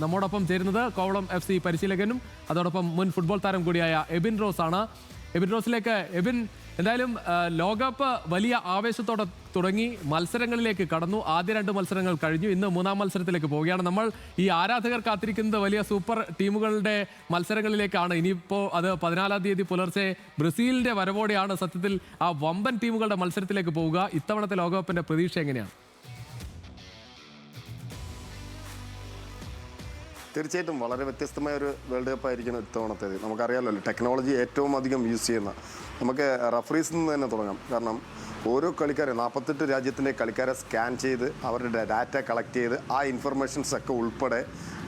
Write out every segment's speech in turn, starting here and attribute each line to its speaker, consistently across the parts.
Speaker 1: നമ്മോടൊപ്പം ചേരുന്നത് കോവളം FC പരിശീലകനും അതോടൊപ്പം മുൻ ഫുട്ബോൾ താരം കൂടിയായ എബിൻ റോസ് ആണ്. എബിൻ റോസിലേക്ക്. എബിൻ, എന്തായാലും ലോകകപ്പ് വലിയ ആവേശത്തോടെ തുടങ്ങി, മത്സരങ്ങളിലേക്ക് കടന്നു. ആദ്യ 2 മത്സരങ്ങൾ കഴിഞ്ഞു, ഇന്ന് 3-ാം മത്സരത്തിലേക്ക് പോവുകയാണ്. നമ്മൾ ഈ ആരാധകർ കാത്തിരിക്കുന്നത് വലിയ സൂപ്പർ ടീമുകളുടെ മത്സരങ്ങളിലേക്കാണ്. ഇനിയിപ്പോൾ അത് 14-ാം തീയതി പുലർച്ചെ ബ്രസീലിന്റെ വരവോടെയാണ് സത്യത്തിൽ ആ വമ്പൻ ടീമുകളുടെ മത്സരത്തിലേക്ക് പോവുക. ഇത്തവണത്തെ ലോകകപ്പിന്റെ പ്രതീക്ഷ എങ്ങനെയാണ്?
Speaker 2: തീർച്ചയായിട്ടും വളരെ വ്യത്യസ്തമായ ഒരു വേൾഡ് കപ്പ് ആയിരിക്കണം ഇത്തവണത്തേത്. നമുക്കറിയാമല്ലോ, ടെക്നോളജി ഏറ്റവും അധികം യൂസ് ചെയ്യുന്ന. നമുക്ക് റഫറീസിൽ നിന്ന് തന്നെ തുടങ്ങാം. കാരണം ഓരോ കളിക്കാരെ 48 രാജ്യത്തിൻ്റെ കളിക്കാരെ സ്കാൻ ചെയ്ത് അവരുടെ ഡാറ്റ കളക്ട് ചെയ്ത് ആ ഇൻഫർമേഷൻസ് ഒക്കെ ഉൾപ്പെടെ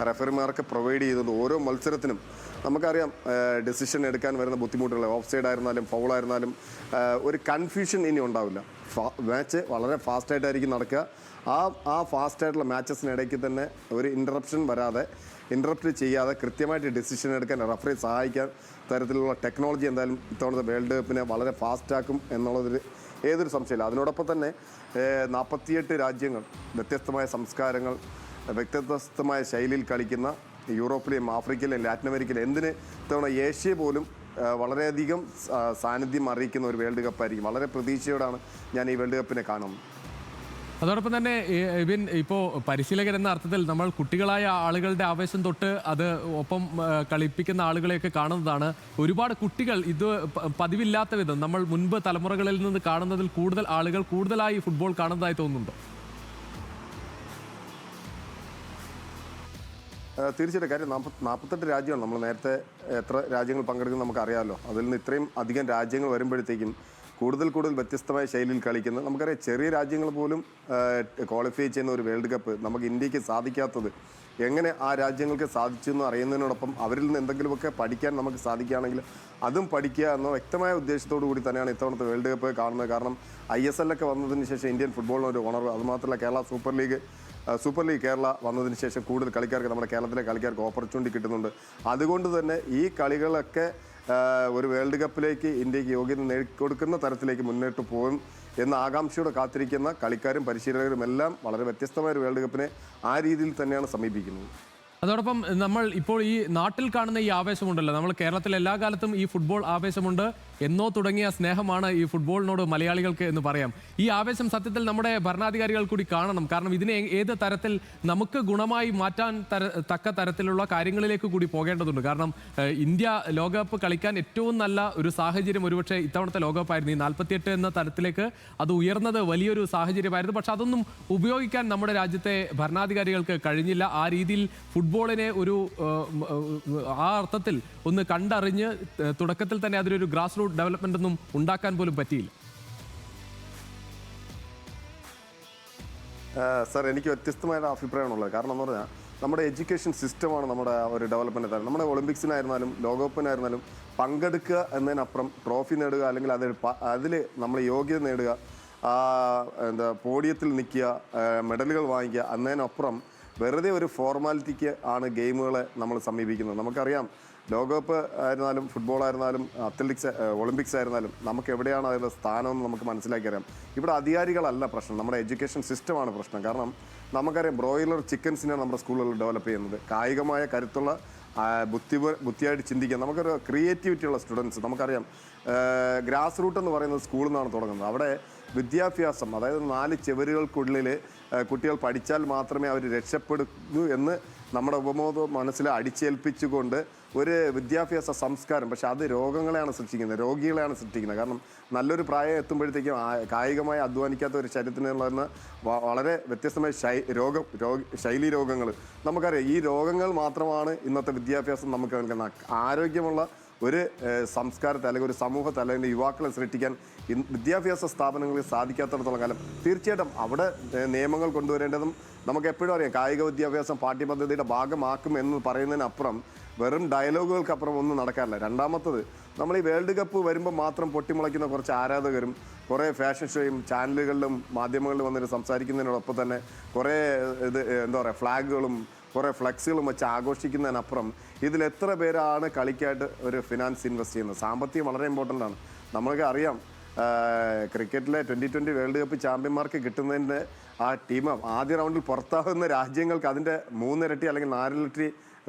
Speaker 2: റഫറിമാർക്ക് പ്രൊവൈഡ് ചെയ്തുകൊണ്ട് ഓരോ മത്സരത്തിനും നമുക്കറിയാം ഡിസിഷൻ എടുക്കാൻ വരുന്ന ബുദ്ധിമുട്ടുകൾ. ഓഫ് സൈഡ് ആയിരുന്നാലും ഫൗളായിരുന്നാലും ഒരു കൺഫ്യൂഷൻ ഇനി ഉണ്ടാവില്ല. മാച്ച് വളരെ ഫാസ്റ്റായിട്ടായിരിക്കും നടക്കുക. ആ ഫാസ്റ്റായിട്ടുള്ള മാച്ചസിനിടയ്ക്ക് തന്നെ ഒരു ഇൻറ്ററപ്ഷൻ വരാതെ, ഇൻറ്ററപ്റ്റ് ചെയ്യാതെ കൃത്യമായിട്ട് ഡിസിഷൻ എടുക്കാൻ റഫറി സഹായിക്കാൻ തരത്തിലുള്ള ടെക്നോളജി എന്തായാലും ഇത്തവണത്തെ വേൾഡ് കപ്പിനെ വളരെ ഫാസ്റ്റാക്കും എന്നുള്ളതിൽ ഏതൊരു സംശയമില്ല. അതിനോടൊപ്പം തന്നെ 48 രാജ്യങ്ങൾ, വ്യത്യസ്തമായ സംസ്കാരങ്ങൾ, വ്യത്യസ്തമായ ശൈലിയിൽ കളിക്കുന്ന യൂറോപ്പിലെയും ആഫ്രിക്കയിലെയും ലാറ്റിൻ അമേരിക്കയിലെയും എന്തിന് ഇത്തവണ ഏഷ്യ പോലും വളരെയധികം സാന്നിധ്യം അറിയിക്കുന്ന ഒരു വേൾഡ് കപ്പായിരിക്കും. വളരെ പ്രതീക്ഷയോടാണ് ഞാൻ ഈ വേൾഡ് കപ്പിനെ കാണുന്നത്.
Speaker 1: അതോടൊപ്പം തന്നെ എബിൻ, ഇപ്പോൾ പരിശീലകൻ എന്ന അർത്ഥത്തിൽ നമ്മൾ കുട്ടികളായ ആളുകളുടെ ആവേശം തൊട്ട് അത് ഒപ്പം കളിപ്പിക്കുന്ന ആളുകളെയൊക്കെ കാണുന്നതാണ്. ഒരുപാട് കുട്ടികൾ ഇത് പതിവില്ലാത്ത വിധം നമ്മൾ മുൻപ് തലമുറകളിൽ നിന്ന് കാണുന്നതിൽ കൂടുതൽ ആളുകൾ കൂടുതലായി ഫുട്ബോൾ കാണുന്നതായി തോന്നുന്നുണ്ടോ?
Speaker 2: തീർച്ചയായിട്ടും. കാര്യം 48 രാജ്യമാണ്. നമ്മൾ നേരത്തെ എത്ര രാജ്യങ്ങൾ പങ്കെടുക്കുന്നത് നമുക്കറിയാമല്ലോ. അതിൽ നിന്ന് ഇത്രയും അധികം രാജ്യങ്ങൾ വരുമ്പോഴത്തേക്കും കൂടുതൽ വ്യത്യസ്തമായ ശൈലിയിൽ കളിക്കുന്ന, നമുക്കറിയാം ചെറിയ രാജ്യങ്ങൾ പോലും ക്വാളിഫൈ ചെയ്യുന്ന ഒരു വേൾഡ് കപ്പ് നമുക്ക് ഇന്ത്യക്ക് സാധിക്കാത്തത് എങ്ങനെ ആ രാജ്യങ്ങൾക്ക് സാധിച്ചു എന്ന് അറിയുന്നതിനോടൊപ്പം അവരിൽ നിന്ന് എന്തെങ്കിലുമൊക്കെ പഠിക്കാൻ നമുക്ക് സാധിക്കുകയാണെങ്കിൽ അതും പഠിക്കുക എന്ന വ്യക്തമായ ഉദ്ദേശത്തോടു കൂടി തന്നെയാണ് ഇത്തവണത്തെ വേൾഡ് കപ്പ് കാണുന്നത്. കാരണം ISL ഒക്കെ വന്നതിന് ശേഷം ഇന്ത്യൻ ഫുട്ബോളിന് ഒരു ഉണർവ്, അതുമാത്രമല്ല കേരള സൂപ്പർ ലീഗ് കേരള വന്നതിന് ശേഷം കൂടുതൽ കളിക്കാർക്ക്, നമ്മുടെ കേരളത്തിലെ കളിക്കാർക്ക് ഓപ്പർച്യൂണിറ്റി കിട്ടുന്നുണ്ട്. അതുകൊണ്ട് തന്നെ ഈ കളികളൊക്കെ ഒരു വേൾഡ് കപ്പിലേക്ക് ഇന്ത്യക്ക് യോഗ്യത നേടിക്കൊടുക്കുന്ന തരത്തിലേക്ക് മുന്നോട്ട് പോകും എന്ന ആകാംക്ഷയോടെ കാത്തിരിക്കുന്ന കളിക്കാരും പരിശീലകരും എല്ലാം വളരെ വ്യത്യസ്തമായ ഒരു വേൾഡ് കപ്പിനെ ആ രീതിയിൽ തന്നെയാണ് സമീപിക്കുന്നത്.
Speaker 1: അതോടൊപ്പം നമ്മൾ ഇപ്പോൾ ഈ നാട്ടിൽ കാണുന്ന ഈ ആവേശമുണ്ടല്ലോ, നമ്മൾ കേരളത്തിൽ എല്ലാ കാലത്തും ഈ ഫുട്ബോൾ ആവേശമുണ്ട്, എന്നോ തുടങ്ങിയ സ്നേഹമാണ് ഈ ഫുട്ബോളിനോട് മലയാളികൾക്ക് എന്ന് പറയാം. ഈ ആവേശം സത്യത്തിൽ നമ്മുടെ ഭരണാധികാരികൾ കൂടി കാണണം. കാരണം ഇതിനെ ഏത് തരത്തിൽ നമുക്ക് ഗുണമായി മാറ്റാൻ തക്ക തരത്തിലുള്ള കാര്യങ്ങളിലേക്ക് കൂടി പോകേണ്ടതുണ്ട്. കാരണം ഇന്ത്യ ലോകകപ്പ് കളിക്കാൻ ഏറ്റവും നല്ല ഒരു സാഹചര്യം ഒരുപക്ഷെ ഇത്തവണത്തെ ലോകകപ്പായിരുന്നു. ഈ 48 എന്ന തരത്തിലേക്ക് അത് ഉയർന്നത് വലിയൊരു സാഹചര്യമായിരുന്നു. പക്ഷെ അതൊന്നും ഉപയോഗിക്കാൻ നമ്മുടെ രാജ്യത്തെ ഭരണാധികാരികൾക്ക് കഴിഞ്ഞില്ല. ആ രീതിയിൽ ഫുട്ബോളിനെ ഒരു ആ അർത്ഥത്തിൽ ഒന്ന് കണ്ടറിഞ്ഞ് തുടക്കത്തിൽ തന്നെ അതിലൊരു ഗ്രാസ് റൂട്ട് ഡെവലപ്മെന്റ് ഒന്നും ഉണ്ടാക്കാൻ പോലും പറ്റിയില്ല.
Speaker 2: സർ, എനിക്ക് വ്യത്യസ്തമായ അഭിപ്രായമാണുള്ളത്. കാരണം എന്ന് പറഞ്ഞാൽ നമ്മുടെ എഡ്യൂക്കേഷൻ സിസ്റ്റമാണ് നമ്മുടെ ഒരു ഡെവലപ്മെൻറ്റ് തരം. നമ്മുടെ ഒളിമ്പിക്സിനായിരുന്നാലും ലോകകപ്പിനായിരുന്നാലും പങ്കെടുക്കുക എന്നതിനപ്പുറം ട്രോഫി നേടുക, അല്ലെങ്കിൽ അതിൽ നമ്മൾ യോഗ്യത നേടുക, പോഡിയത്തിൽ നിൽക്കുക, മെഡലുകൾ വാങ്ങിക്കുക എന്നതിനപ്പുറം വെറുതെ ഒരു ഫോർമാലിറ്റിക്ക് ആണ് ഗെയിമുകളെ നമ്മൾ സമീപിക്കുന്നത്. നമുക്കറിയാം, ലോകകപ്പ് ആയിരുന്നാലും ഫുട്ബോൾ ആയിരുന്നാലും ഒളിമ്പിക്സ് ആയിരുന്നാലും നമുക്ക് എവിടെയാണ് അതിൻ്റെ സ്ഥാനമെന്ന് നമുക്ക് മനസ്സിലാക്കി അറിയാം. ഇവിടെ അധികാരികളല്ല പ്രശ്നം, നമ്മുടെ എഡ്യൂക്കേഷൻ സിസ്റ്റമാണ് പ്രശ്നം. കാരണം നമുക്കറിയാം, ബ്രോയിലർ ചിക്കൻസിനെയാണ് നമ്മുടെ സ്കൂളുകളിൽ ഡെവലപ്പ് ചെയ്യുന്നത്. കായികമായ കരുത്തുള്ള ബുദ്ധിയായിട്ട് ചിന്തിക്കാൻ നമുക്കൊരു ക്രിയേറ്റിവിറ്റി ഉള്ള സ്റ്റുഡൻസ്. നമുക്കറിയാം, ഗ്രാസ് റൂട്ട് എന്ന് പറയുന്നത് സ്കൂളിൽ നിന്നാണ് തുടങ്ങുന്നത്. അവിടെ വിദ്യാഭ്യാസം, അതായത് 4 ചുവരുകൾക്കുള്ളിൽ കുട്ടികൾ പഠിച്ചാൽ മാത്രമേ അവർ രക്ഷപ്പെടൂ എന്ന് നമ്മുടെ ഉപബോധം മനസ്സിൽ അടിച്ചേൽപ്പിച്ചുകൊണ്ട് ഒരു വിദ്യാഭ്യാസ സംസ്കാരം. പക്ഷെ അത് രോഗങ്ങളെയാണ് സൃഷ്ടിക്കുന്നത്, രോഗികളെയാണ് സൃഷ്ടിക്കുന്നത്. കാരണം നല്ലൊരു പ്രായം എത്തുമ്പോഴത്തേക്കും കായികമായി അധ്വാനിക്കാത്ത ഒരു ശരീരത്തിനുള്ളതെന്ന് വളരെ വ്യത്യസ്തമായ ശൈലി രോഗങ്ങൾ. നമുക്കറിയാം, ഈ രോഗങ്ങൾ മാത്രമാണ് ഇന്നത്തെ വിദ്യാഭ്യാസം നമുക്ക് നൽകുന്നത്. ആരോഗ്യമുള്ള ഒരു സംസ്കാരത്തെ അല്ലെങ്കിൽ ഒരു സമൂഹത്തെ അല്ലെങ്കിൽ യുവാക്കളെ സൃഷ്ടിക്കാൻ വിദ്യാഭ്യാസ സ്ഥാപനങ്ങളിൽ സാധിക്കാത്തിടത്തോളം കാലം തീർച്ചയായിട്ടും അവിടെ നിയമങ്ങൾ കൊണ്ടുവരേണ്ടതും നമുക്ക് എപ്പോഴും അറിയാം. കായിക വിദ്യാഭ്യാസം പാഠ്യപദ്ധതിയുടെ ഭാഗമാക്കും എന്ന് പറയുന്നതിനപ്പുറം വെറും ഡയലോഗുകൾക്കപ്പുറം ഒന്നും നടക്കാറില്ല. രണ്ടാമത്തത്, നമ്മൾ ഈ വേൾഡ് കപ്പ് വരുമ്പോൾ മാത്രം പൊട്ടിമുളയ്ക്കുന്ന കുറച്ച് ആരാധകരും കുറേ ഫാഷൻ ഷോയും ചാനലുകളിലും മാധ്യമങ്ങളിലും വന്നിട്ട് സംസാരിക്കുന്നതിനോടൊപ്പം തന്നെ കുറേ ഫ്ലാഗുകളും കുറേ ഫ്ലെക്സുകളും വെച്ച് ആഘോഷിക്കുന്നതിനപ്പുറം ഇതിലെത്ര പേരാണ് കളിക്കായിട്ട് ഒരു ഫിനാൻസ് ഇൻവെസ്റ്റ് ചെയ്യുന്നത്? സാമ്പത്തികം വളരെ ഇമ്പോർട്ടൻ്റ് ആണ്. നമ്മൾക്ക് അറിയാം, ക്രിക്കറ്റിലെ 2020 വേൾഡ് കപ്പ് ചാമ്പ്യന്മാർക്ക് കിട്ടുന്നതിൻ്റെ ആ ടീം ആദ്യ റൗണ്ടിൽ പുറത്താകുന്ന രാജ്യങ്ങൾക്ക് അതിൻ്റെ 3 ഇരട്ടി അല്ലെങ്കിൽ 4 ഇരട്ടി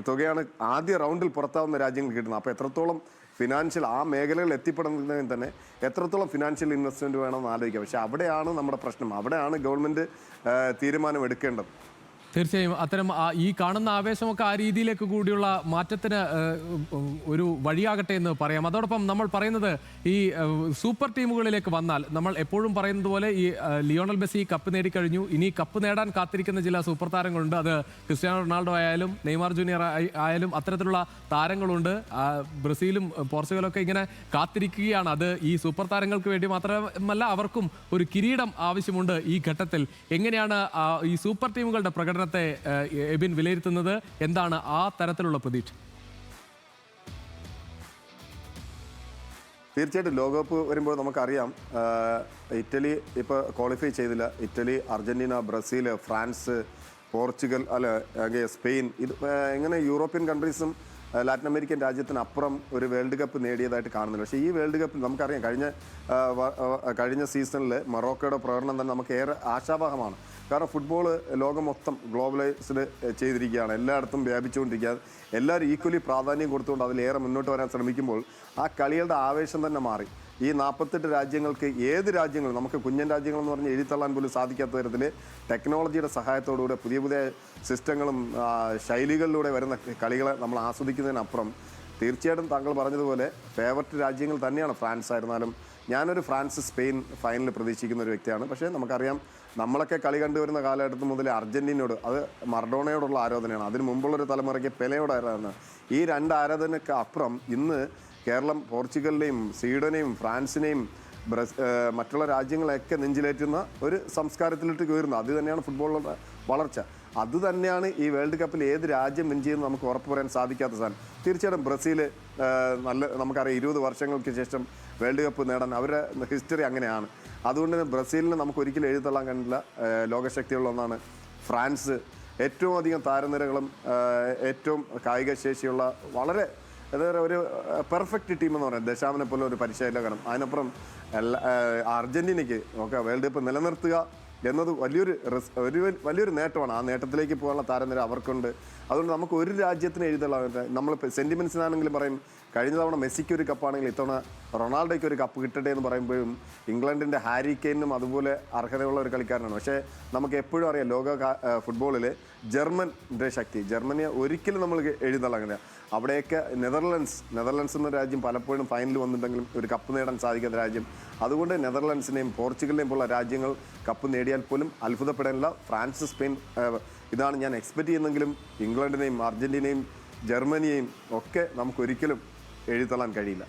Speaker 2: തുകയാണ് ആദ്യ റൗണ്ടിൽ പുറത്താവുന്ന രാജ്യങ്ങൾ കിട്ടുന്നത്. അപ്പോൾ എത്രത്തോളം ഫിനാൻഷ്യൽ ആ മേഖലകളിൽ എത്തിപ്പെടുന്നതിന് തന്നെ എത്രത്തോളം ഫിനാൻഷ്യൽ ഇൻവെസ്റ്റ്മെൻറ്റ് വേണമെന്ന് ആലോചിക്കാം. പക്ഷേ അവിടെയാണ് നമ്മുടെ പ്രശ്നം, അവിടെയാണ് ഗവൺമെൻറ് തീരുമാനം എടുക്കേണ്ടത്.
Speaker 1: തീർച്ചയായും അത്തരം ഈ കാണുന്ന ആവേശമൊക്കെ ആ രീതിയിലേക്ക് കൂടിയുള്ള മാറ്റത്തിന് ഒരു വഴിയാകട്ടെ എന്ന് പറയാം. അതോടൊപ്പം നമ്മൾ പറയുന്നത് ഈ സൂപ്പർ ടീമുകളിലേക്ക് വന്നാൽ നമ്മൾ എപ്പോഴും പറയുന്നത് പോലെ ഈ ലിയോണൽ മെസ്സി കപ്പ് നേടിക്കഴിഞ്ഞു. ഇനി കപ്പ് നേടാൻ കാത്തിരിക്കുന്ന ചില സൂപ്പർ താരങ്ങളുണ്ട്. അത് ക്രിസ്ത്യാനോ റൊണാൾഡോ ആയാലും നെയ്മാർ ജൂനിയർ ആയാലും അത്തരത്തിലുള്ള താരങ്ങളുണ്ട്. ബ്രസീലും പോർച്ചുഗലും ഒക്കെ ഇങ്ങനെ കാത്തിരിക്കുകയാണ്. അത് ഈ സൂപ്പർ താരങ്ങൾക്ക് വേണ്ടി മാത്രമല്ല, അവർക്കും ഒരു കിരീടം ആവശ്യമുണ്ട്. ഈ ഘട്ടത്തിൽ എങ്ങനെയാണ് ഈ സൂപ്പർ ടീമുകളുടെ പ്രകടനം എബിൻ വിലയിരുത്തുന്നത്? എന്താണ് ആ തരത്തിലുള്ള പ്രതീക്ഷ?
Speaker 2: തീർച്ചയായിട്ടും ലോകകപ്പ് വരുമ്പോൾ നമുക്കറിയാം ഇറ്റലി ഇപ്പോൾ ക്വാളിഫൈ ചെയ്തില്ല. Italy, Argentina, Brazil, France, Portugal, Spain, ഇത് ഇങ്ങനെ യൂറോപ്യൻ കൺട്രീസും ലാറ്റിൻ അമേരിക്കൻ രാജ്യത്തിനപ്പുറം ഒരു വേൾഡ് കപ്പ് നേടിയതായിട്ട് കാണുന്നില്ല. പക്ഷേ ഈ വേൾഡ് കപ്പിൽ നമുക്കറിയാം കഴിഞ്ഞ സീസണിൽ മൊറോക്കോയുടെ പ്രകടനം തന്നെ നമുക്ക് ഏറെ ആശാവഹമാണ്. കാരണം ഫുട്ബോൾ ലോകം മൊത്തം ഗ്ലോബലൈസ്ഡ് ചെയ്തിരിക്കുകയാണ്, എല്ലായിടത്തും വ്യാപിച്ചുകൊണ്ടിരിക്കുകയാണ്. എല്ലാവരും ഈക്വലി പ്രാധാന്യം കൊടുത്തുകൊണ്ട് അതിലേറെ മുന്നോട്ട് വരാൻ ശ്രമിക്കുമ്പോൾ ആ കളികളുടെ ആവേശം തന്നെ മാറി. ഈ 48 രാജ്യങ്ങൾക്ക് ഏത് രാജ്യങ്ങളും നമുക്ക് കുഞ്ഞൻ രാജ്യങ്ങളെന്ന് പറഞ്ഞ് എഴുതിത്തള്ളാൻ പോലും സാധിക്കാത്ത തരത്തിൽ ടെക്നോളജിയുടെ സഹായത്തോടുകൂടെ പുതിയ പുതിയ സിസ്റ്റങ്ങളും ശൈലികളിലൂടെ വരുന്ന കളികളെ നമ്മൾ ആസ്വദിക്കുന്നതിനപ്പുറം തീർച്ചയായിട്ടും താങ്കൾ പറഞ്ഞതുപോലെ ഫേവററ്റ് രാജ്യങ്ങൾ തന്നെയാണ്. ഫ്രാൻസ് ആയിരുന്നാലും ഞാനൊരു ഫ്രാൻസ് സ്പെയിൻ ഫൈനൽ പ്രതീക്ഷിക്കുന്ന ഒരു വ്യക്തിയാണ്. പക്ഷേ നമുക്കറിയാം നമ്മളൊക്കെ കളി കണ്ടുവരുന്ന കാലഘട്ടത്തിൽ മുതൽ അർജന്റീനയോട്, അത് മറഡോണയോടുള്ള ആരാധനയാണ്. അതിന് മുമ്പുള്ളൊരു തലമുറയ്ക്ക് പെലെയോട് ആരാധന. ഈ 2 ആരാധനയ്ക്ക് അപ്പുറം ഇന്ന് കേരളം പോർച്ചുഗലിനെയും സ്വീഡനെയും ഫ്രാൻസിനെയും മറ്റുള്ള രാജ്യങ്ങളെയൊക്കെ നെഞ്ചിലേറ്റുന്ന ഒരു സംസ്കാരത്തിലേക്ക് ഉയരുന്നത് അത് തന്നെയാണ് ഫുട്ബോളിലുള്ള വളർച്ച. അത് തന്നെയാണ് ഈ വേൾഡ് കപ്പിൽ ഏത് രാജ്യം വിൻ ചെയ്യുമെന്ന് നമുക്ക് ഉറപ്പ് പറയാൻ സാധിക്കാത്ത സാധനം. തീർച്ചയായിട്ടും ബ്രസീൽ നമുക്കറിയാം 20 വർഷങ്ങൾക്ക് ശേഷം വേൾഡ് കപ്പ് നേടാൻ അവരുടെ ഹിസ്റ്ററി അങ്ങനെയാണ്. അതുകൊണ്ട് തന്നെ ബ്രസീലിന് നമുക്ക് ഒരിക്കലും എഴുതള്ളാൻ കണ്ടില്ല. ലോകശക്തിയുള്ള ഒന്നാണ് ഫ്രാൻസ്. ഏറ്റവും അധികം താരനിരകളും ഏറ്റവും കായിക ശേഷിയുള്ള വളരെ അതായത് ഒരു പെർഫെക്റ്റ് ടീം എന്ന് പറയുന്നത് ദശാമിനെ പോലെ ഒരു പരിശീലകനും. അതിനപ്പുറം അർജന്റീനയ്ക്ക് നമുക്ക് വേൾഡ് കപ്പ് നിലനിർത്തുക എന്നത് വലിയൊരു നേട്ടമാണ്. ആ നേട്ടത്തിലേക്ക് പോകാനുള്ള താരനിര അവർക്കുണ്ട്. അതുകൊണ്ട് നമുക്ക് ഒരു രാജ്യത്തിന് എഴുതള്ളാൻ നമ്മൾ സെൻറ്റിമെൻറ്റ്സിനാണെങ്കിലും പറയും കഴിഞ്ഞ തവണ മെസ്സിക്ക് ഒരു കപ്പാണെങ്കിൽ ഇത്തവണ റൊണാൾഡോയ്ക്ക് ഒരു കപ്പ് കിട്ടട്ടെ എന്ന് പറയുമ്പോഴും ഇംഗ്ലണ്ടിൻ്റെ ഹാരി കെയ്നും അതുപോലെ അർഹതയുള്ള ഒരു കളിക്കാരനാണ്. പക്ഷേ നമുക്ക് എപ്പോഴും അറിയാം ലോക ഫുട്ബോളിൽ ജർമ്മൻ്റെ ശക്തി. ജർമ്മനിയെ ഒരിക്കലും നമ്മൾ എഴുതള്ളാൻ അവിടെയൊക്കെ നെതർലൻഡ്സ് എന്ന രാജ്യം പലപ്പോഴും ഫൈനലിൽ വന്നിട്ടുണ്ടെങ്കിലും ഒരു കപ്പ് നേടാൻ സാധിക്കാത്ത രാജ്യം. അതുകൊണ്ട് നെതർലൻഡ്സിനെയും പോർച്ചുഗലിനെയും പോലുള്ള രാജ്യങ്ങൾ കപ്പ് നേടിയാൽ പോലും അത്ഭുതപ്പെടാനില്ല. ഫ്രാൻസ്, സ്പെയിൻ ഇതാണ് ഞാൻ എക്സ്പെക്റ്റ് ചെയ്യുന്നെങ്കിലും ഇംഗ്ലണ്ടിനെയും അർജന്റീനയും ജർമ്മനിയെയും ഒക്കെ നമുക്കൊരിക്കലും എഴുതള്ളാൻ കഴിയില്ല.